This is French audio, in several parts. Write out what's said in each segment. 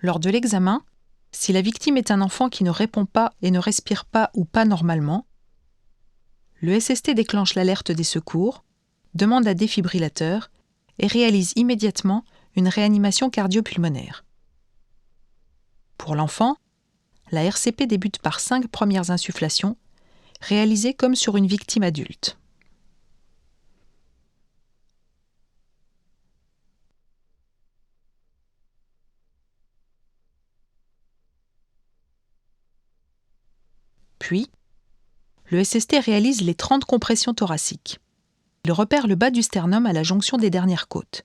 Lors de l'examen, si la victime est un enfant qui ne répond pas et ne respire pas ou pas normalement, le SST déclenche l'alerte des secours, demande un défibrillateur et réalise immédiatement une réanimation cardio-pulmonaire. Pour l'enfant, la RCP débute par 5 premières insufflations, réalisées comme sur une victime adulte. Puis, le SST réalise les 30 compressions thoraciques. Il repère le bas du sternum à la jonction des dernières côtes.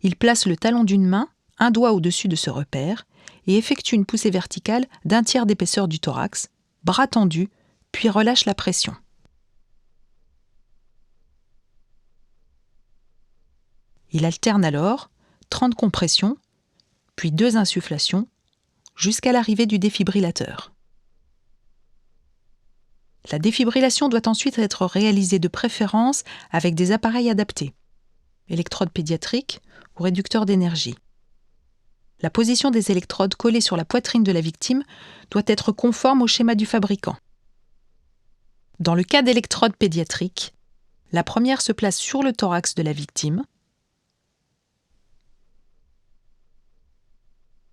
Il place le talon d'une main, un doigt au-dessus de ce repère, et effectue une poussée verticale d'un tiers d'épaisseur du thorax, bras tendus, puis relâche la pression. Il alterne alors 30 compressions, puis 2 insufflations, jusqu'à l'arrivée du défibrillateur. La défibrillation doit ensuite être réalisée de préférence avec des appareils adaptés, électrodes pédiatriques ou réducteurs d'énergie. La position des électrodes collées sur la poitrine de la victime doit être conforme au schéma du fabricant. Dans le cas d'électrodes pédiatriques, la première se place sur le thorax de la victime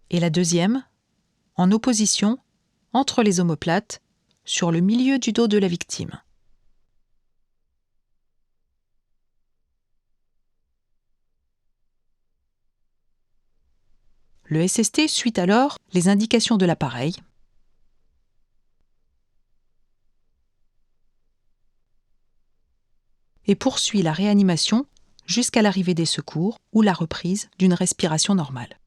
et la deuxième en opposition entre les omoplates sur le milieu du dos de la victime. Le SST suit alors les indications de l'appareil et poursuit la réanimation jusqu'à l'arrivée des secours ou la reprise d'une respiration normale.